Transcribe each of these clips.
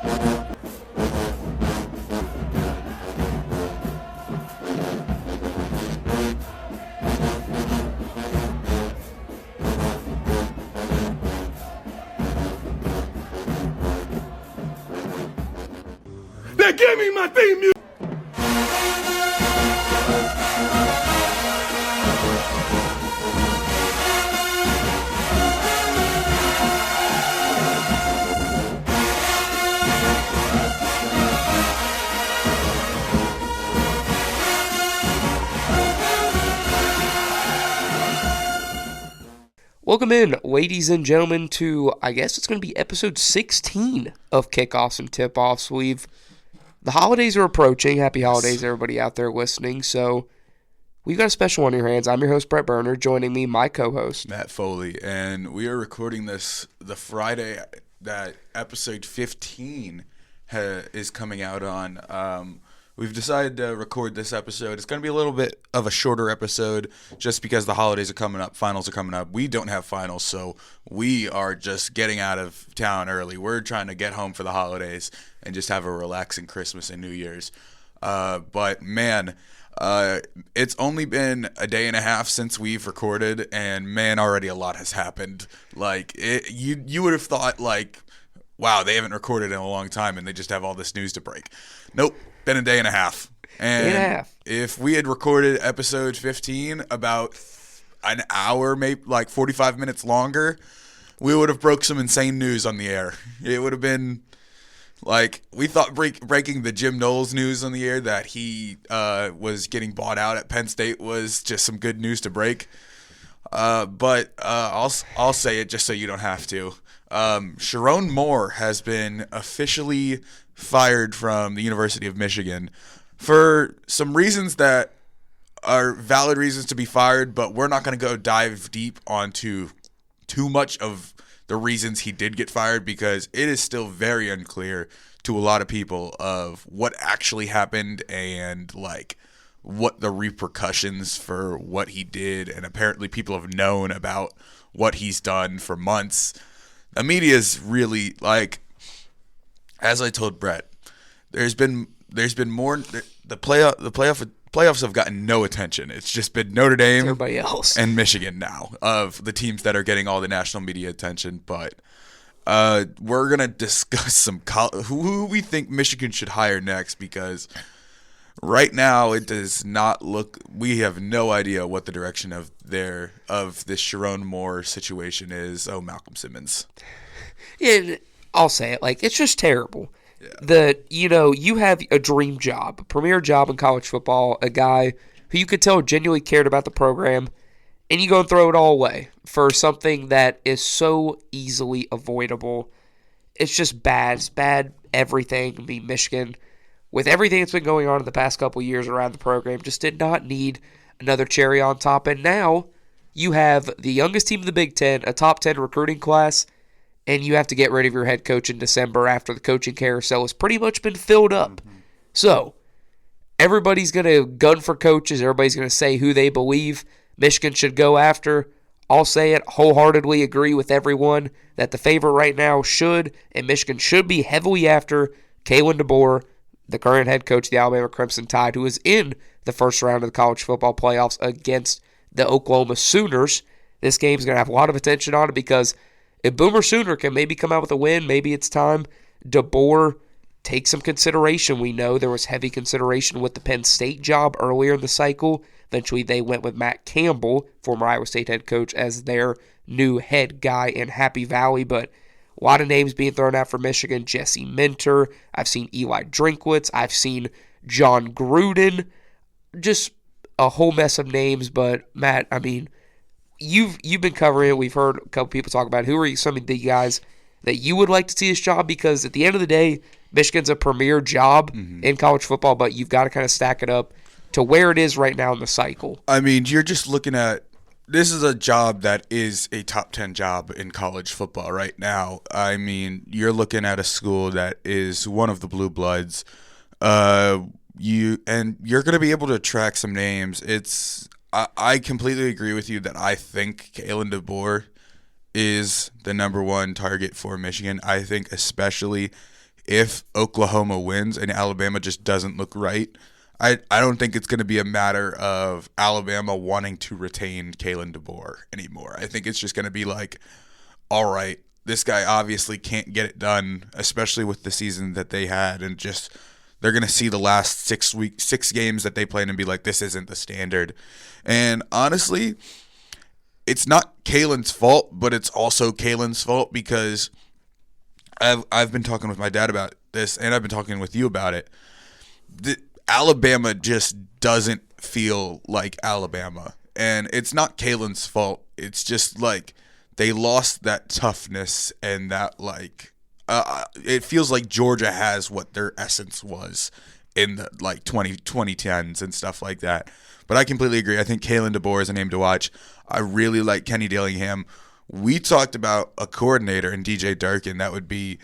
They gave me my theme music. Welcome in, ladies and gentlemen, to, I guess it's going to be episode 16 of Kickoffs and Tipoffs. The holidays are approaching. Happy holidays, everybody out there listening. So, we've got a special one in your hands. I'm your host, Brett Berner. Joining me, my co-host, Matt Foley. And we are recording this the Friday that episode 15 is coming out on. We've decided to record this episode. It's going to be a little bit of a shorter episode just because the holidays are coming up. Finals are coming up. We don't have finals, so we are just getting out of town early. We're trying to get home for the holidays and just have a relaxing Christmas and New Year's. But, man, it's only been a day and a half since we've recorded, and, man, already a lot has happened. Like, you would have thought, like, wow, they haven't recorded in a long time, and they just have all this news to break. Nope. Been a day and a half. And if we had recorded episode 15 about an hour, maybe like 45 minutes longer, we would have broke some insane news on the air. It would have been like, we thought breaking the Jim Knowles news on the air that he was getting bought out at Penn State was just some good news to break. But I'll say it just so you don't have to. Sharon Moore has been officially fired from the University of Michigan for some reasons that are valid reasons to be fired, but we're not going to go dive deep onto too much of the reasons he did get fired because it is still very unclear to a lot of people of what actually happened and like what the repercussions for what he did, and apparently people have known about what he's done for months. The media's really like, as I told Brett, there's been more. The playoffs have gotten no attention. It's just been Notre Dame, everybody else, and Michigan now of the teams that are getting all the national media attention. But we're gonna discuss who we think Michigan should hire next because right now it does not look. We have no idea what the direction of this Sharon Moore situation is. Oh, Malcolm Simmons. Yeah, I'll say it. Like, it's just terrible. Yeah. You have a dream job, a premier job in college football, a guy who you could tell genuinely cared about the program, and you go and throw it all away for something that is so easily avoidable. It's just bad. It's bad everything. I mean, Michigan, with everything that's been going on in the past couple of years around the program, just did not need another cherry on top. And now you have the youngest team in the Big Ten, a top 10 recruiting class, and you have to get rid of your head coach in December after the coaching carousel has pretty much been filled up. Mm-hmm. So, everybody's going to gun for coaches. Everybody's going to say who they believe Michigan should go after. I'll say it, wholeheartedly agree with everyone that the favorite right now Michigan should be heavily after Kalen DeBoer, the current head coach of the Alabama Crimson Tide, who is in the first round of the college football playoffs against the Oklahoma Sooners. This game's going to have a lot of attention on it because if Boomer Sooner can maybe come out with a win, maybe it's time DeBoer takes some consideration. We know there was heavy consideration with the Penn State job earlier in the cycle. Eventually, they went with Matt Campbell, former Iowa State head coach, as their new head guy in Happy Valley. But a lot of names being thrown out for Michigan. Jesse Minter. I've seen Eli Drinkwitz. I've seen John Gruden. Just a whole mess of names. But, Matt, I mean, You've been covering it. We've heard a couple people talk about who are some of the guys that you would like to see this job, because at the end of the day, Michigan's a premier job in college football, but you've got to kind of stack it up to where it is right now in the cycle. I mean, you're just looking at this is a job that is a top 10 job in college football right now. I mean, you're looking at a school that is one of the blue bloods. You're going to be able to attract some names. I completely agree with you that I think Kalen DeBoer is the number one target for Michigan. I think especially if Oklahoma wins and Alabama just doesn't look right, I don't think it's going to be a matter of Alabama wanting to retain Kalen DeBoer anymore. I think it's just going to be like, all right, this guy obviously can't get it done, especially with the season that they had, and just they're going to see the last 6 games that they played and be like, this isn't the standard. And honestly, it's not Kalen's fault, but it's also Kalen's fault because I've been talking with my dad about this, and I've been talking with you about it. Alabama just doesn't feel like Alabama, and it's not Kalen's fault. It's just like they lost that toughness and that it feels like Georgia has what their essence was in the 2010s and stuff like that. But I completely agree. I think Kalen DeBoer is a name to watch. I really like Kenny Dillingham. We talked about a coordinator in DJ Durkin that would be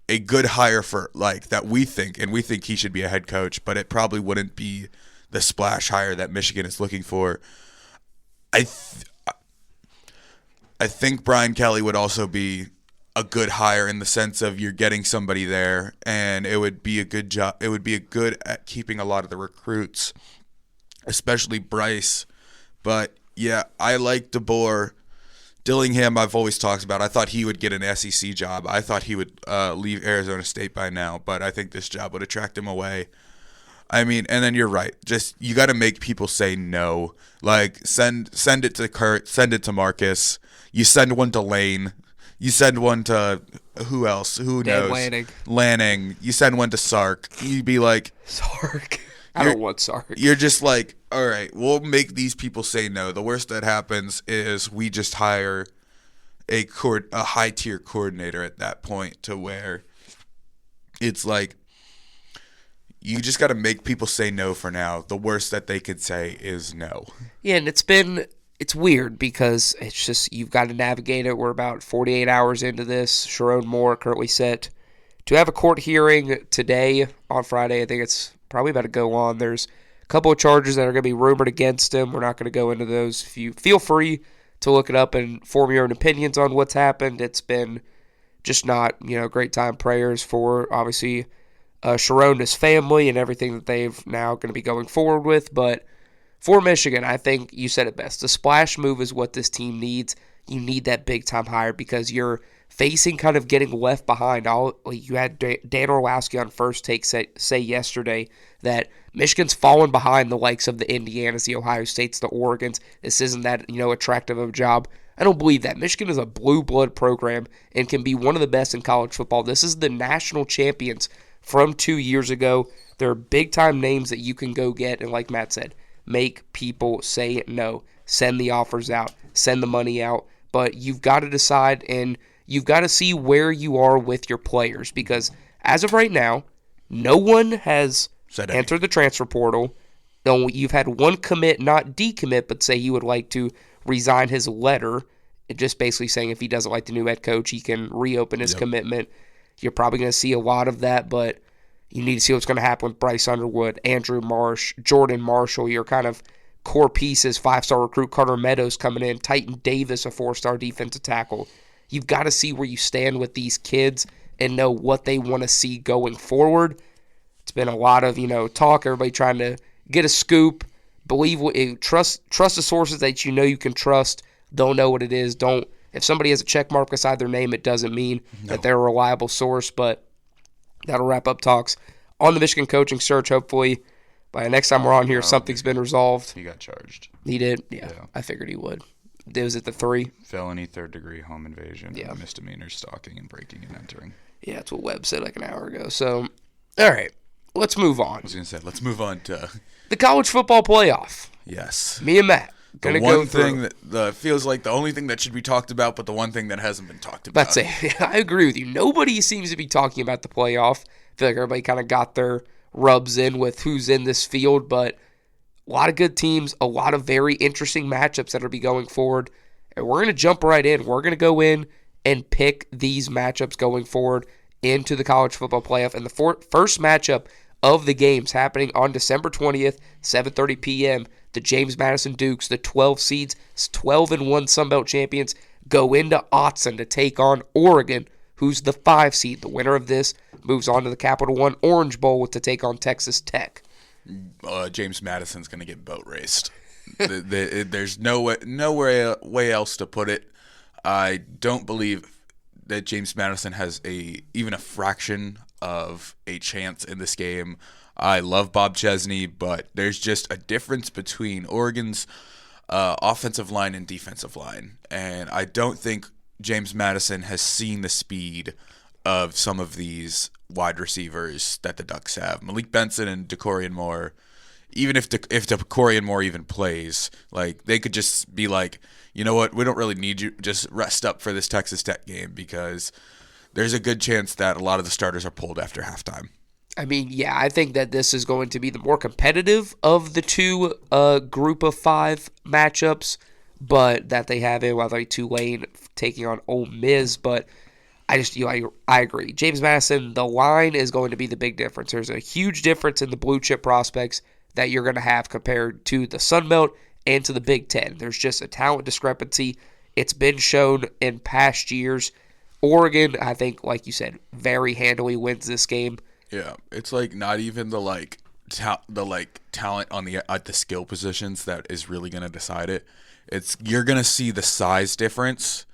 a good hire for that we think he should be a head coach, but it probably wouldn't be the splash hire that Michigan is looking for. I think Brian Kelly would also be a good hire in the sense of you're getting somebody there, and it would be a good job. It would be good at keeping a lot of the recruits, especially Bryce. But yeah, I like DeBoer. Dillingham, I've always talked about. I thought he would get an SEC job. I thought he would leave Arizona State by now, but I think this job would attract him away. I mean, and then you're right. Just you got to make people say no. Like send it to Kurt, send it to Marcus. You send one to Lane. You send one to who else? Who knows? Lanning. You send one to Sark. You'd be like Sark. I don't want Sark. You're just like, all right, we'll make these people say no. The worst that happens is we just hire a high-tier coordinator at that point to where it's like you just got to make people say no for now. The worst that they could say is no. Yeah, and it's weird because it's just you've got to navigate it. We're about 48 hours into this. Sharon Moore currently set to have a court hearing today on Friday. I think it's probably about to go on. There's a couple of charges that are going to be rumored against him. We're not going to go into those. If you feel free to look it up and form your own opinions on what's happened. It's been just not, great time. Prayers for, obviously, Sharon, his family, and everything that they've now going to be going forward with. But for Michigan, I think you said it best. The splash move is what this team needs. You need that big-time hire because you're facing kind of getting left behind. You had Dan Orlowski on First Take say yesterday that Michigan's fallen behind the likes of the Indianas, the Ohio States, the Oregons. This isn't that attractive of a job. I don't believe that. Michigan is a blue blood program and can be one of the best in college football. This is the national champions from 2 years ago. There are big-time names that you can go get, and like Matt said, make people say no. Send the offers out. Send the money out. But you've got to decide, and you've got to see where you are with your players because as of right now, no one has entered the transfer portal. No, you've had one commit, not decommit, but say he would like to resign his letter, just basically saying if he doesn't like the new head coach, he can reopen his commitment. You're probably going to see a lot of that, but you need to see what's going to happen with Bryce Underwood, Andrew Marsh, Jordan Marshall, your kind of core pieces, 5-star recruit Carter Meadows coming in, Titan Davis, a 4-star defensive tackle. You've got to see where you stand with these kids and know what they want to see going forward. It's been a lot of, talk, everybody trying to get a scoop, trust the sources that you can trust. They'll know what it is. If somebody has a check mark beside their name, it doesn't mean that they're a reliable source, but that'll wrap up talks on the Michigan coaching search. Hopefully by the next time we're on here, something's been resolved. He got charged. He did? Yeah. I figured he would. Was it the 3? Felony, 3rd-degree home invasion, misdemeanor stalking and breaking and entering. Yeah, that's what Webb said like an hour ago. So, all right, let's move on. I was going to say, let's move on to the college football playoff. Yes. Me and Matt gonna go through. The one thing that feels like the only thing that should be talked about, but the one thing that hasn't been talked about. That's it. I agree with you. Nobody seems to be talking about the playoff. I feel like everybody kind of got their rubs in with who's in this field, but a lot of good teams, a lot of very interesting matchups that will be going forward. And we're going to jump right in. We're going to go in and pick these matchups going forward into the college football playoff. And the first matchup of the games happening on December 20th, 7:30 p.m., the James Madison Dukes, the 12 seeds, 12-1 Sun Belt champions, go into Autzen to take on Oregon, who's the 5 seed. The winner of this moves on to the Capital One Orange Bowl to take on Texas Tech. James Madison's going to get boat raced. There's no way else to put it. I don't believe that James Madison has even a fraction of a chance in this game. I love Bob Chesney, but there's just a difference between Oregon's offensive line and defensive line, and I don't think James Madison has seen the speed of some of these wide receivers that the Ducks have. Malik Benson and DeCorian Moore, even if DeCorian Moore even plays, like, they could just be like, you know what, we don't really need you, just rest up for this Texas Tech game, because there's a good chance that a lot of the starters are pulled after halftime. I mean, yeah, I think that this is going to be the more competitive of the two group of 5 matchups, but that they have it, whether Tulane taking on Ole Miss, but I agree. James Madison, the line is going to be the big difference. There's a huge difference in the blue chip prospects that you're going to have compared to the Sun Belt and to the Big Ten. There's just a talent discrepancy. It's been shown in past years. Oregon, I think, like you said, very handily wins this game. Yeah, it's like not even the talent on at the skill positions that is really going to decide it. You're going to see the size difference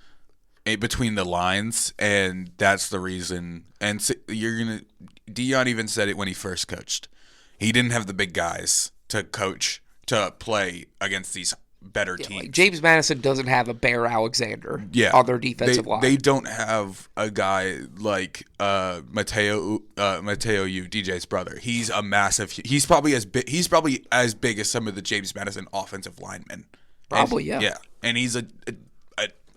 between the lines, and that's the reason. And Deion even said it when he first coached. He didn't have the big guys to play against these better teams. Like James Madison doesn't have a Bear Alexander on their defensive line. They don't have a guy like Mateo DJ's brother. He's a massive. He's probably as big as some of the James Madison offensive linemen. Probably, yeah. Yeah, and he's an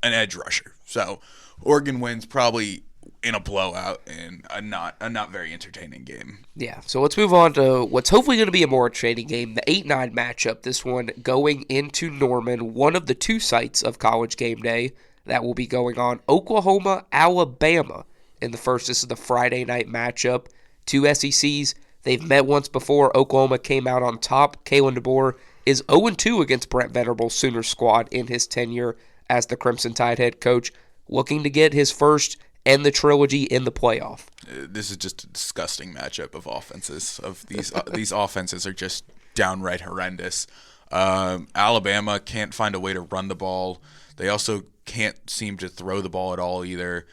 edge rusher. So Oregon wins probably in a blowout and a not very entertaining game. Yeah, so let's move on to what's hopefully going to be a more entertaining game, the 8-9 matchup. This one going into Norman, one of the 2 sites of College Game Day that will be going on. Oklahoma, Alabama in the first. This is the Friday night matchup. 2 SECs. They've met once before. Oklahoma came out on top. Kalen DeBoer is 0-2 against Brent Venables' Sooners squad in his tenure as the Crimson Tide head coach, looking to get his first and the trilogy in the playoff. This is just a disgusting matchup of offenses. These offenses are just downright horrendous. Alabama can't find a way to run the ball. They also can't seem to throw the ball at all either.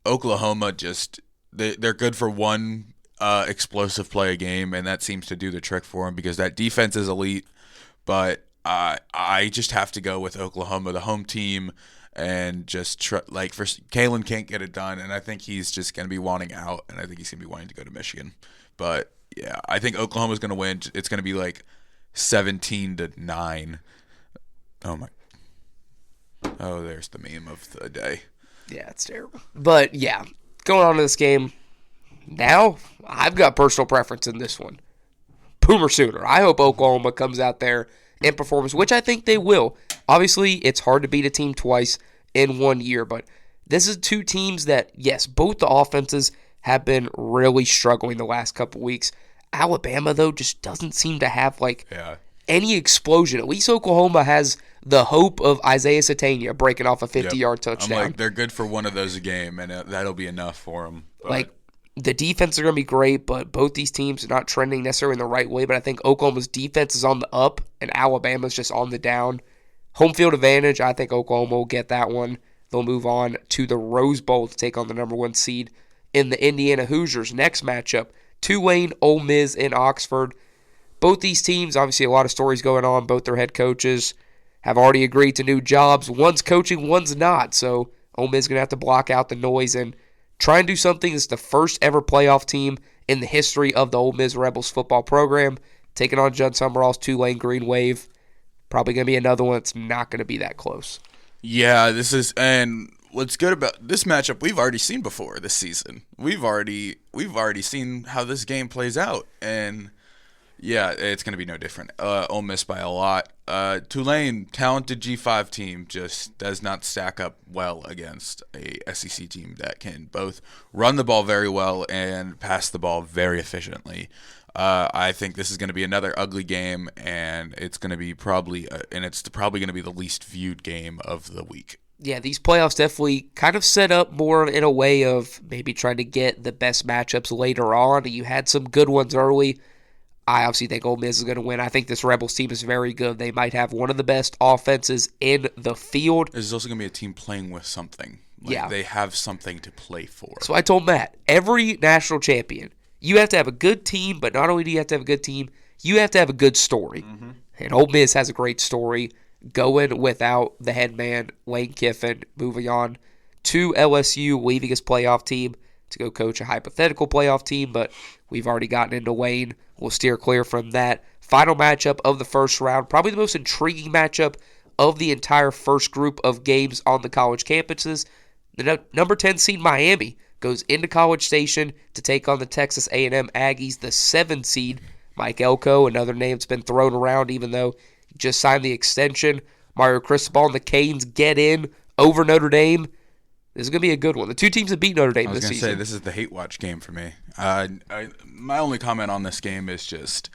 Oklahoma they're good for one explosive play a game, and that seems to do the trick for them because that defense is elite. But I just have to go with Oklahoma, the home team, and just Kalen can't get it done, and I think he's just going to be wanting out, and I think he's going to be wanting to go to Michigan. But yeah, I think Oklahoma's going to win. It's going to be like 17-9. Oh, there's the meme of the day. Yeah, it's terrible. But yeah, going on to this game now, I've got personal preference in this one. Boomer Sooner. I hope Oklahoma comes out there and performs, which I think they will. Obviously, it's hard to beat a team twice in 1 year, but this is 2 teams that, yes, both the offenses have been really struggling the last couple weeks. Alabama, though, just doesn't seem to have any explosion. At least Oklahoma has the hope of Isaiah Satania breaking off a 50-yard touchdown. I'm like, they're good for one of those a game, and that'll be enough for them. But the defense are going to be great, but both these teams are not trending necessarily in the right way. But I think Oklahoma's defense is on the up, and Alabama's just on the down. Home field advantage, I think Oklahoma will get that one. They'll move on to the Rose Bowl to take on the number 1 seed in the Indiana Hoosiers. Next matchup, Tulane, Ole Miss, in Oxford. Both these teams, obviously a lot of stories going on. Both their head coaches have already agreed to new jobs. One's coaching, one's not. So Ole Miss is going to have to block out the noise and try and do something. It's the first ever playoff team in the history of the Ole Miss Rebels football program, taking on Judd Summerall's Tulane Green Wave. Probably going to be another one that's not going to be that close. Yeah, and what's good about this matchup, we've already seen before this season. We've already seen how this game plays out, and yeah, it's going to be no different. Ole Miss by a lot. Tulane, talented G5 team, just does not stack up well against a SEC team that can both run the ball very well and pass the ball very efficiently. I think this is going to be another ugly game, and it's going to be probably going to be the least viewed game of the week. Yeah, these playoffs definitely kind of set up more in a way of maybe trying to get the best matchups later on. You had some good ones early. I obviously think Ole Miss is going to win. I think this Rebels team is very good. They might have one of the best offenses in the field. There's also going to be a team playing with something. Yeah. They have something to play for. So I told Matt, every national champion, you have to have a good team, but not only do you have to have a good team, you have to have a good story. Mm-hmm. And Ole Miss has a great story going without the head man, Lane Kiffin, moving on to LSU, leaving his playoff team to go coach a hypothetical playoff team, but we've already gotten into Wayne. We'll steer clear from that. Final matchup of the first round, probably the most intriguing matchup of the entire first group of games on the college campuses. The number 10 seed Miami goes into College Station to take on the Texas A&M Aggies, the 7 seed Mike Elko, another name that's been thrown around even though he just signed the extension. Mario Cristobal and the Canes get in over Notre Dame. This is going to be a good one. The two teams that beat Notre Dame this season. I was going to say, this is the hate watch game for me. My only comment on this game is just,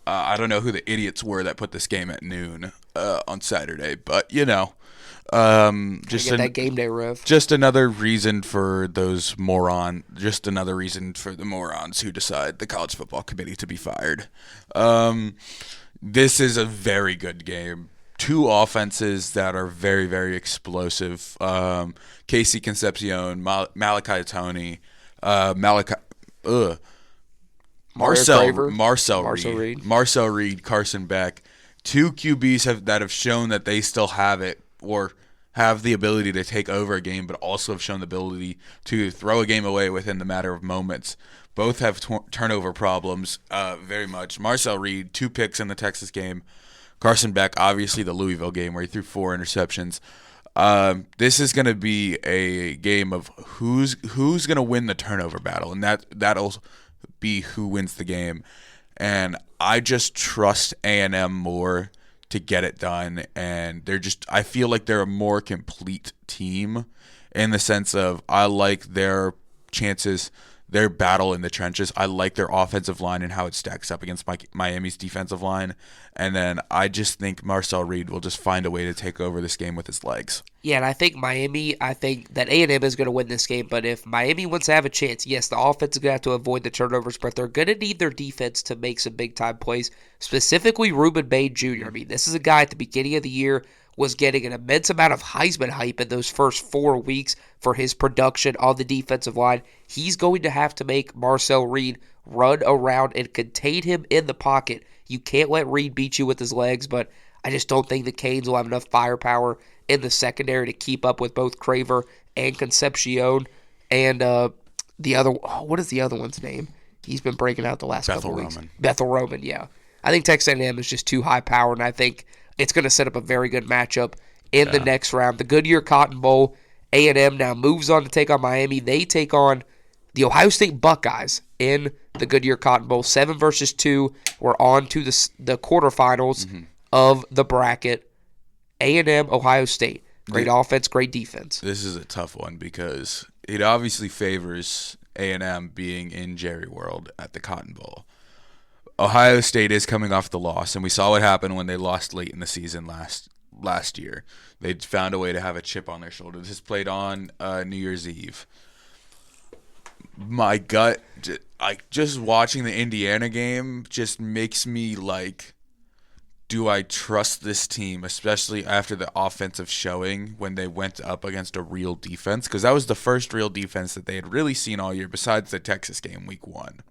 I don't know who the idiots were that put this game at noon on Saturday, but, just get that game day rev. Just another reason for those morons. Just another reason for the morons who decide the college football committee to be fired. This is a very good game. Two offenses that are very, very explosive. Casey Concepcion, Malachi Tony, Marcel Reed, Carson Beck. Two QBs that have shown that they still have it or have the ability to take over a game, but also have shown the ability to throw a game away within the matter of moments. Both have turnover problems very much. Marcel Reed, 2 picks in the Texas game. Carson Beck, obviously the Louisville game where he threw 4 interceptions. This is going to be a game of who's going to win the turnover battle, and that'll be who wins the game. And I just trust A&M more to get it done, and I feel like they're a more complete team in the sense of I like their chances, their battle in the trenches. I like their offensive line and how it stacks up against Miami's defensive line. And then I just think Marcel Reed will just find a way to take over this game with his legs. Yeah, and I think that A&M is going to win this game. But if Miami wants to have a chance, yes, the offense is going to have to avoid the turnovers, but they're going to need their defense to make some big-time plays, specifically Ruben Bain Jr. I mean, this is a guy at the beginning of the year was getting an immense amount of Heisman hype in those first 4 weeks for his production on the defensive line. He's going to have to make Marcel Reed run around and contain him in the pocket. You can't let Reed beat you with his legs, but I just don't think the Canes will have enough firepower in the secondary to keep up with both Craver and Concepcion. And what is the other one's name? He's been breaking out the last couple of weeks. Bethel Roman, yeah. I think Texas A&M is just too high power, and I think it's going to set up a very good matchup in the next round. The Goodyear Cotton Bowl, A&M now moves on to take on Miami. They take on the Ohio State Buckeyes in the Goodyear Cotton Bowl. 7 versus 2. We're on to the quarterfinals of the bracket. A&M, Ohio State. Great offense, great defense. This is a tough one because it obviously favors A&M being in Jerry World at the Cotton Bowl. Ohio State is coming off the loss, and we saw what happened when they lost late in the season last year. They found a way to have a chip on their shoulder. This is played on New Year's Eve. My gut, just watching the Indiana game just makes me like, do I trust this team, especially after the offensive showing when they went up against a real defense? Because that was the first real defense that they had really seen all year besides the Texas game week 1.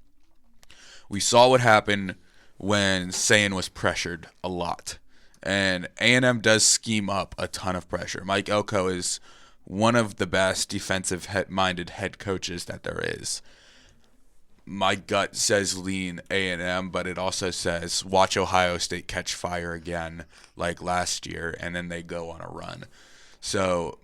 We saw what happened when Sayin was pressured a lot. And A&M does scheme up a ton of pressure. Mike Elko is one of the best defensive-minded head coaches that there is. My gut says lean A&M, but it also says watch Ohio State catch fire again like last year, and then they go on a run. So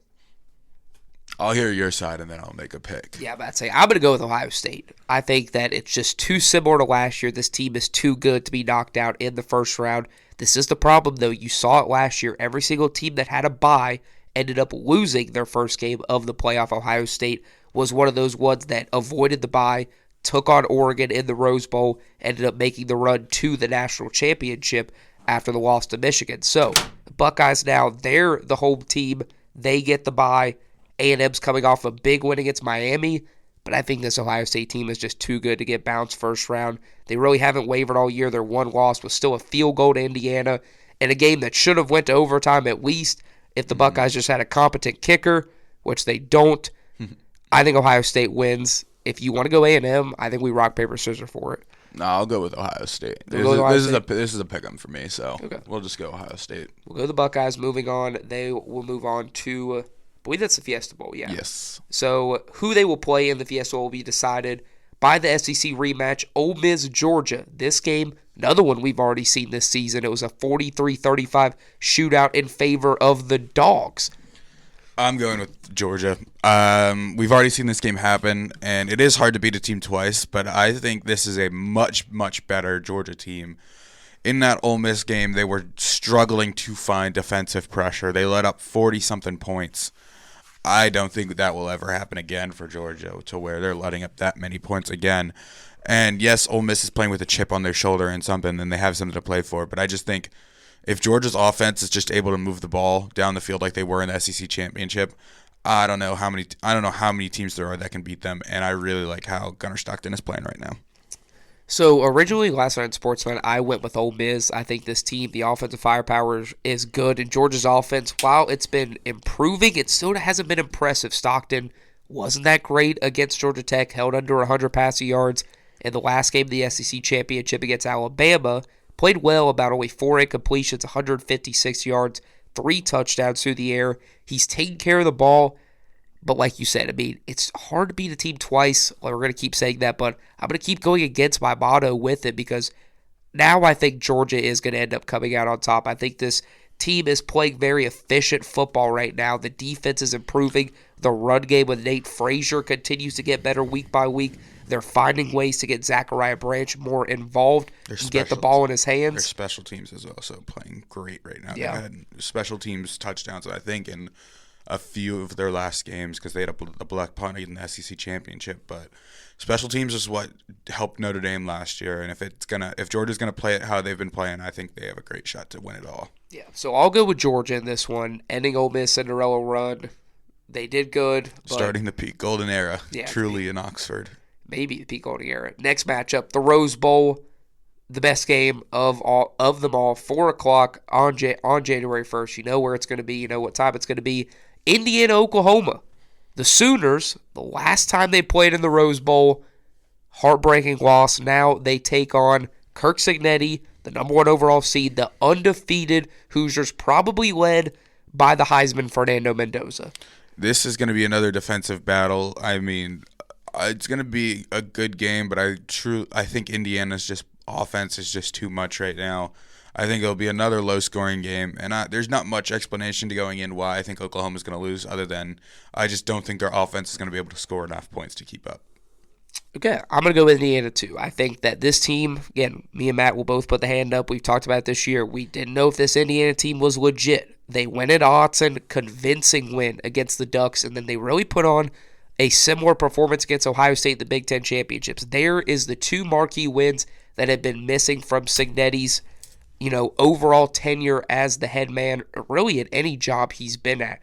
I'll hear your side, and then I'll make a pick. Yeah, I'm going to go with Ohio State. I think that it's just too similar to last year. This team is too good to be knocked out in the first round. This is the problem, though. You saw it last year. Every single team that had a bye ended up losing their first game of the playoff. Ohio State was one of those ones that avoided the bye, took on Oregon in the Rose Bowl, ended up making the run to the national championship after the loss to Michigan. So, the Buckeyes now, they're the home team They get the bye. A&M's coming off a big win against Miami, but I think this Ohio State team is just too good to get bounced first round. They really haven't wavered all year. Their one loss was still a field goal to Indiana in a game that should have went to overtime at least if the Buckeyes just had a competent kicker, which they don't. I think Ohio State wins. If you want to go A&M, I think we rock, paper, scissors for it. No, I'll go with Ohio State. This is a pick 'em for me, so we'll just go Ohio State. We'll go the Buckeyes. Moving on, they will move on to, I believe that's the Fiesta Bowl, yeah. Yes. So who they will play in the Fiesta Bowl will be decided by the SEC rematch, Ole Miss, Georgia. This game, another one we've already seen this season. It was a 43-35 shootout in favor of the Dogs. I'm going with Georgia. We've already seen this game happen, and it is hard to beat a team twice, but I think this is a much, much better Georgia team. In that Ole Miss game, they were struggling to find defensive pressure. They let up 40-something points. I don't think that will ever happen again for Georgia, to where they're letting up that many points again. And yes, Ole Miss is playing with a chip on their shoulder and something, and they have something to play for, but I just think if Georgia's offense is just able to move the ball down the field like they were in the SEC championship, I don't know how many teams there are that can beat them, and I really like how Gunnar Stockton is playing right now. So originally last night in Sportsman, I went with Ole Miss. I think this team, the offensive firepower is good, and Georgia's offense, while it's been improving, it still hasn't been impressive. Stockton wasn't that great against Georgia Tech, held under 100 passing yards in the last game of the SEC championship against Alabama. Played well, about only 4 incompletions, 156 yards, 3 touchdowns through the air. He's taking care of the ball, but like you said, I mean, it's hard to beat a team twice. Well, we're going to keep saying that, but I'm going to keep going against my motto with it because now I think Georgia is going to end up coming out on top. I think this team is playing very efficient football right now. The defense is improving. The run game with Nate Frazier continues to get better week by week. They're finding ways to get Zachariah Branch more involved and get the ball in his hands. Their special teams is also playing great right now. Yeah. They had special teams touchdowns, I think, in a few of their last games because they had a black punt in the SEC championship. But special teams is what helped Notre Dame last year, and if Georgia's gonna play it how they've been playing, I think they have a great shot to win it all. Yeah, so I'll go with Georgia in this one, ending Ole Miss Cinderella run. They did good. Starting the Pete Golden era, yeah, truly in Oxford. Maybe the Pete Golden era. Next matchup, the Rose Bowl, the best game of them all. 4:00 on January 1st. You know where it's going to be. You know what time it's going to be. Indiana, Oklahoma. The Sooners, the last time they played in the Rose Bowl, heartbreaking loss. Now they take on Kirk Cignetti, the number 1 overall seed, the undefeated Hoosiers, probably led by the Heisman Fernando Mendoza. This is going to be another defensive battle. I mean, it's going to be a good game, but I think Indiana's offense is just too much right now. I think it'll be another low-scoring game, and there's not much explanation to going in why I think Oklahoma's going to lose, other than I just don't think their offense is going to be able to score enough points to keep up. Okay, I'm going to go with Indiana too. I think that this team, again, me and Matt will both put the hand up. We've talked about it this year. We didn't know if this Indiana team was legit. They went at Autzen, convincing win against the Ducks, and then they really put on a similar performance against Ohio State in the Big Ten Championships. There is the 2 marquee wins that have been missing from Cignetti's, overall tenure as the head man, really at any job he's been at.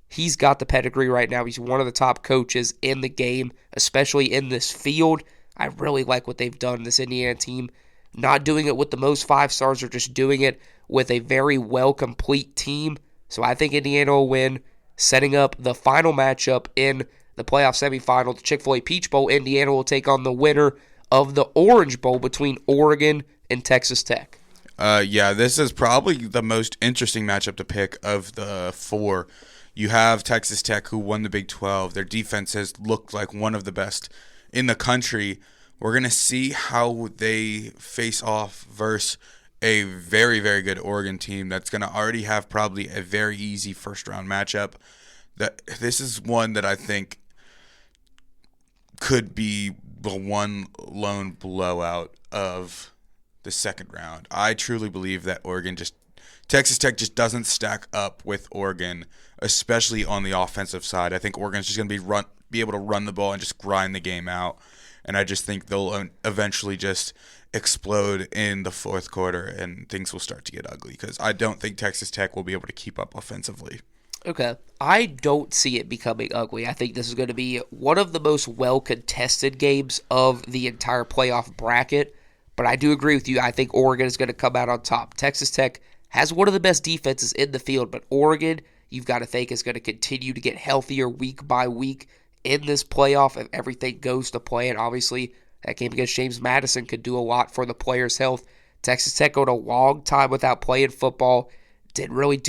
He's got the pedigree right now. He's one of the top coaches in the game, especially in this field. I really like what they've done, this Indiana team. Not doing it with the most 5 stars, or just doing it with a very well-complete team. So I think Indiana will win, setting up the final matchup in the playoff semifinal, the Chick-fil-A Peach Bowl. Indiana will take on the winner of the Orange Bowl between Oregon and Texas Tech. This is probably the most interesting matchup to pick of the 4. You have Texas Tech, who won the Big 12. Their defense has looked like one of the best in the country. We're going to see how they face off versus a very, very good Oregon team that's going to already have probably a very easy first-round matchup. This is one that I think could be the one lone blowout of the second round. I truly believe that Texas Tech just doesn't stack up with Oregon, especially on the offensive side. I think Oregon's just going to be able to run the ball and just grind the game out. And I just think they'll eventually just explode in the fourth quarter and things will start to get ugly because I don't think Texas Tech will be able to keep up offensively. Okay. I don't see it becoming ugly. I think this is going to be one of the most well-contested games of the entire playoff bracket. But I do agree with you. I think Oregon is going to come out on top. Texas Tech has one of the best defenses in the field, but Oregon, you've got to think, is going to continue to get healthier week by week in this playoff if everything goes to plan. Obviously, that game against James Madison could do a lot for the players' health. Texas Tech going a long time without playing football. Didn't really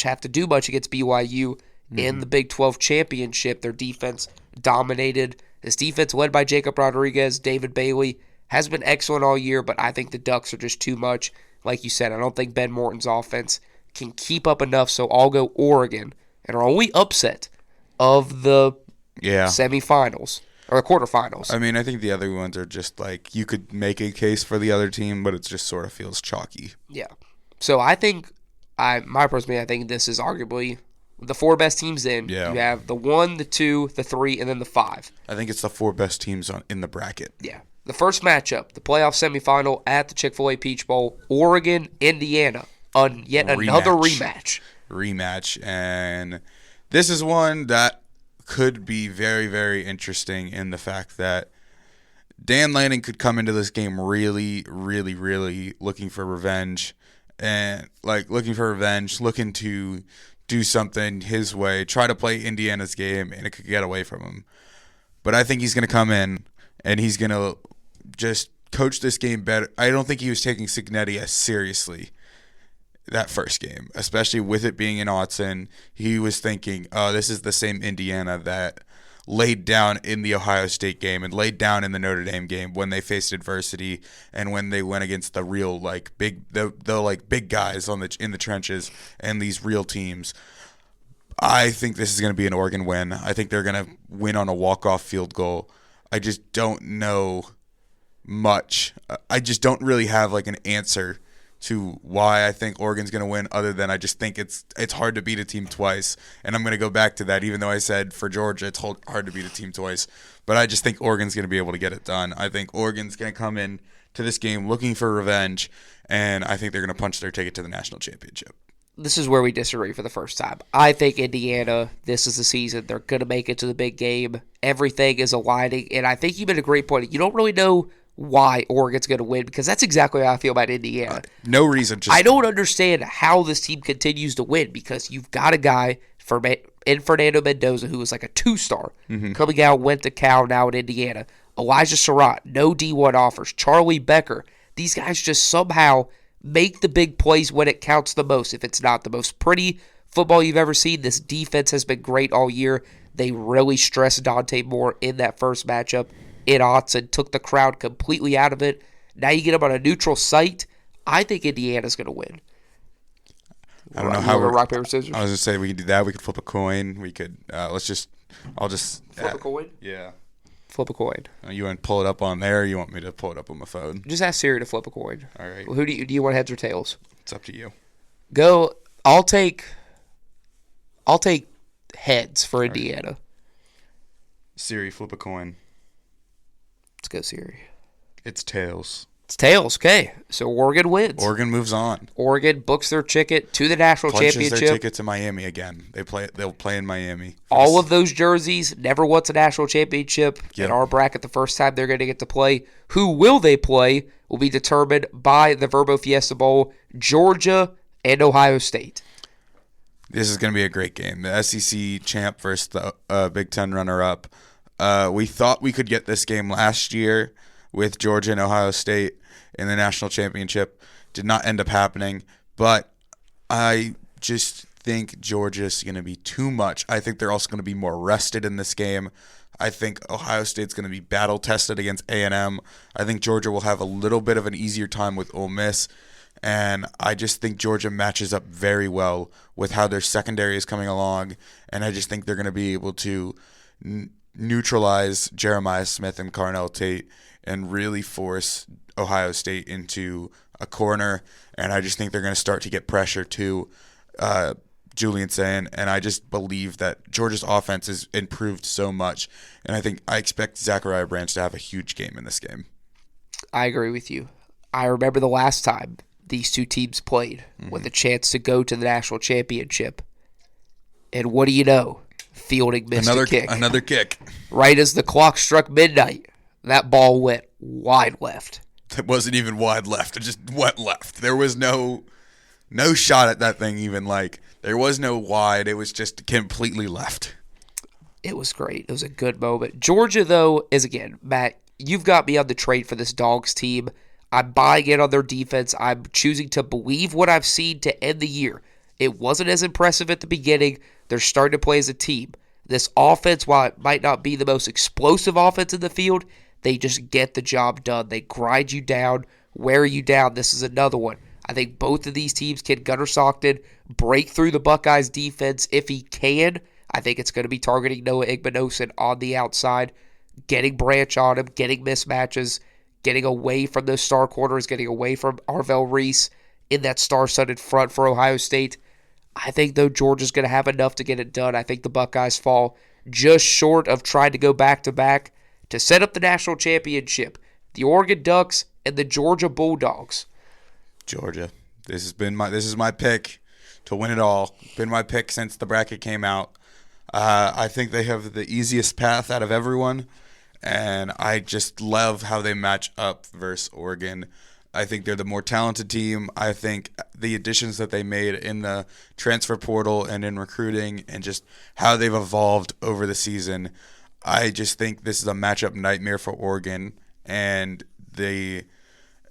have to do much against BYU in the Big 12 championship. Their defense dominated. This defense led by Jacob Rodriguez, David Bailey, has been excellent all year, but I think the Ducks are just too much. Like you said, I don't think Ben Morton's offense can keep up enough, so I'll go Oregon. And our only upset of the semifinals, or the quarterfinals. I mean, I think the other ones are just like, you could make a case for the other team, but it just sort of feels chalky. Yeah. So I think, my personal opinion, I think this is arguably the 4 best teams in. Yeah. You have the 1, the 2, the 3, and then the 5. I think it's the 4 best teams in the bracket. Yeah. The first matchup, the playoff semifinal at the Chick-fil-A Peach Bowl, Oregon, Indiana, on yet another rematch. And this is one that could be very, very interesting in the fact that Dan Lanning could come into this game really, really, really looking for revenge. And looking to do something his way, try to play Indiana's game, and it could get away from him. But I think he's going to come in, and he's going to just coach this game better. I don't think he was taking Cignetti as seriously that first game, especially with it being in Autzen. He was thinking, oh, this is the same Indiana that laid down in the Ohio State game and laid down in the Notre Dame game when they faced adversity and when they went against the real big guys in the trenches and these real teams. I think this is going to be an Oregon win. I think they're going to win on a walk-off field goal. I just don't know much. I just don't really have like an answer to why I think Oregon's going to win, other than I just think it's hard to beat a team twice. And I'm going to go back to that, even though I said for Georgia it's hard to beat a team twice. But I just think Oregon's going to be able to get it done. I think Oregon's going to come in to this game looking for revenge, and I think they're going to punch their ticket to the national championship. This is where we disagree for the first time. I think Indiana, this is the season. They're going to make it to the big game. Everything is aligning, and I think you made a great point. You don't really know why Oregon's going to win, because that's exactly how I feel about Indiana. No reason. I don't understand how this team continues to win, because you've got a guy in Fernando Mendoza who was like a 2-star coming out, went to Cal, now in Indiana. Elijah Surratt, no D1 offers. Charlie Becker. These guys just somehow make the big plays when it counts the most. If it's not the most pretty football you've ever seen, this defense has been great all year. They really stressed Dante Moore in that first matchup in Autzen, took the crowd completely out of it. Now you get them on a neutral site. I think Indiana's going to win. I don't know how we're rock, paper, scissors. I was going to say we could do that. We could flip a coin. We could I'll just flip a coin. Yeah. Flip a coin. You want to pull it up on there, or you want me to pull it up on my phone? Just ask Siri to flip a coin. All right. Well, do you want, heads or tails? It's up to you. Go. I'll take heads for Indiana. Right. Siri, flip a coin. Let's go, Siri. It's tails. It's tails. Okay, so Oregon wins. Oregon moves on. Oregon books their ticket to the national championship. Their ticket to Miami again. They'll play in Miami. All of those jerseys never wants a national championship. Yep. In our bracket, the first time they're going to get to play. Who will they play will be determined by the Verbo Fiesta Bowl, Georgia and Ohio State. This is going to be a great game. The SEC champ versus the Big Ten runner-up. We thought we could get this game last year with Georgia and Ohio State in the national championship. Did not end up happening, but I just think Georgia's going to be too much. I think they're also going to be more rested in this game. I think Ohio State's going to be battle-tested against A&M. I think Georgia will have a little bit of an easier time with Ole Miss, and I just think Georgia matches up very well with how their secondary is coming along, and I just think they're going to be able to neutralize Jeremiah Smith and Carnell Tate and really force Ohio State into a corner. And I just think they're going to start to get pressure to Julian Sayin. And I just believe that Georgia's offense has improved so much. And I expect Zachariah Branch to have a huge game in this game. I agree with you. I remember the last time these two teams played with a chance to go to the national championship. And what do you know? Fielding missed a kick. Another kick. Right as the clock struck midnight, that ball went wide left. It wasn't even wide left. It just went left. There was no shot at that thing even. There was no wide. It was just completely left. It was great. It was a good moment. Georgia, though, is, again, Matt, you've got me on the trade for this Dogs team. I'm buying in on their defense. I'm choosing to believe what I've seen to end the year. It wasn't as impressive at the beginning. They're starting to play as a team. This offense, while it might not be the most explosive offense in the field, they just get the job done. They grind you down, wear you down. This is another one. I think both of these teams can Gunnar Stockton break through the Buckeyes defense if he can. I think it's going to be targeting Noah Igbenogson on the outside, getting Branch on him, getting mismatches, getting away from those star corners, getting away from Arvell Reese in that star-studded front for Ohio State. I think, though, Georgia's going to have enough to get it done. I think the Buckeyes fall just short of trying to go back-to-back to set up the national championship. The Oregon Ducks and the Georgia Bulldogs. Georgia. This is my pick to win it all. Been my pick since the bracket came out. I think they have the easiest path out of everyone, and I just love how they match up versus Oregon. I think they're the more talented team. I think the additions that they made in the transfer portal and in recruiting and just how they've evolved over the season, I just think this is a matchup nightmare for Oregon, and the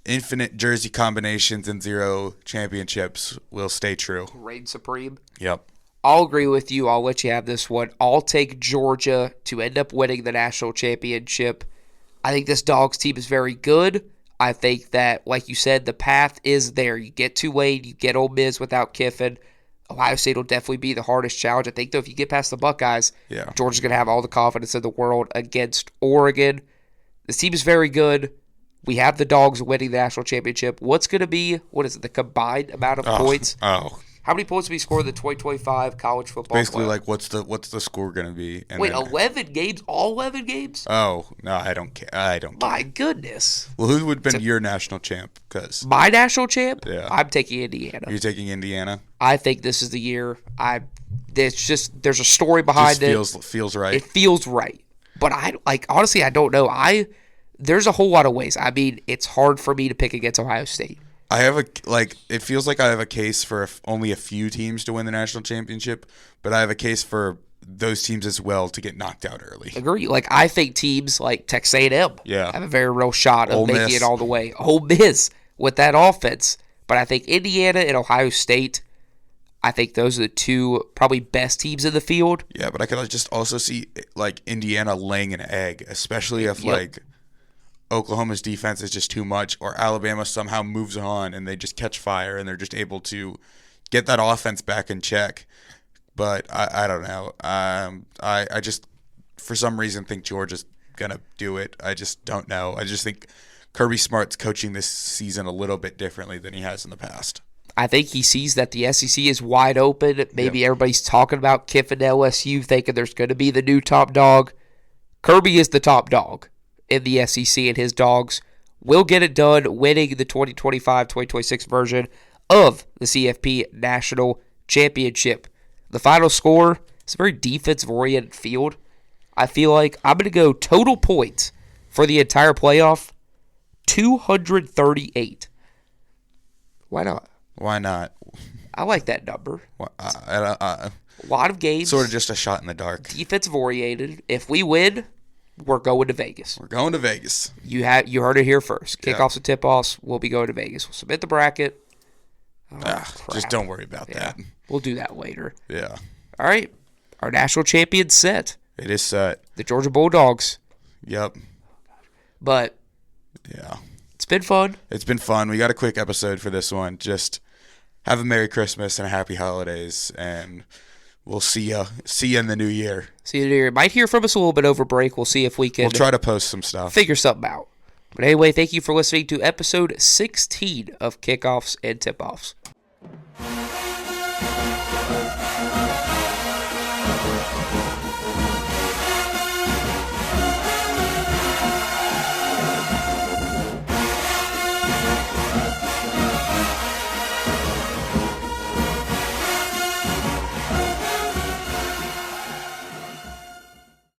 infinite jersey combinations and 0 championships will stay true. Reign supreme. Yep. I'll agree with you. I'll let you have this one. I'll take Georgia to end up winning the national championship. I think this Dogs team is very good. I think that, like you said, the path is there. You get Tulane, you get Ole Miss without Kiffin. Ohio State will definitely be the hardest challenge. I think, though, if you get past the Buckeyes, Georgia's going to have all the confidence in the world against Oregon. This team is very good. We have the Dogs winning the national championship. What's going to be, the combined amount of points? How many points will we score in the 2025 college football Basically, playoff? what's the score going to be? And Wait, then, 11 games? All 11 games? Oh, no, I don't care. My goodness. Well, who would have been your national champ? My national champ? Yeah. I'm taking Indiana. You're taking Indiana? I think this is the year. There's a story behind it. Feels right. It feels right. But honestly, I don't know. There's a whole lot of ways. I mean, it's hard for me to pick against Ohio State. It feels like I have a case for only a few teams to win the national championship, but I have a case for those teams as well to get knocked out early. Agree. I think teams like Texas A&M have a very real shot of Ole making Miss. it all the way. Ole Miss with that offense. But I think Indiana and Ohio State, I think those are the two probably best teams in the field. Yeah, but I could just also see Indiana laying an egg, especially if Oklahoma's defense is just too much, or Alabama somehow moves on and they just catch fire and they're just able to get that offense back in check. But I don't know. I just, for some reason, think Georgia's going to do it. I just don't know. I just think Kirby Smart's coaching this season a little bit differently than he has in the past. I think he sees that the SEC is wide open. Maybe everybody's talking about Kiffin LSU, thinking there's going to be the new top dog. Kirby is the top dog in the SEC, and his Dogs will get it done, winning the 2025-2026 version of the CFP National Championship. The final score is a very defensive-oriented field. I feel like I'm going to go total points for the entire playoff, 238. Why not? Why not? I like that number. A lot of games. Sort of just a shot in the dark. Defensive-oriented. If we win, we're going to Vegas. We're going to Vegas. You heard it here first. Kickoffs and Tipoffs, we'll be going to Vegas. We'll submit the bracket. Just don't worry about that. We'll do that later. Yeah. All right. Our national champion's set. It is set. The Georgia Bulldogs. Yep. But yeah, it's been fun. It's been fun. We got a quick episode for this one. Just have a Merry Christmas and a Happy Holidays, and we'll see ya in the new year. See you in the new year. Might hear from us a little bit over break. We'll see if we can. We'll try to post some stuff. Figure something out. But anyway, thank you for listening to episode 16 of Kickoffs and Tipoffs.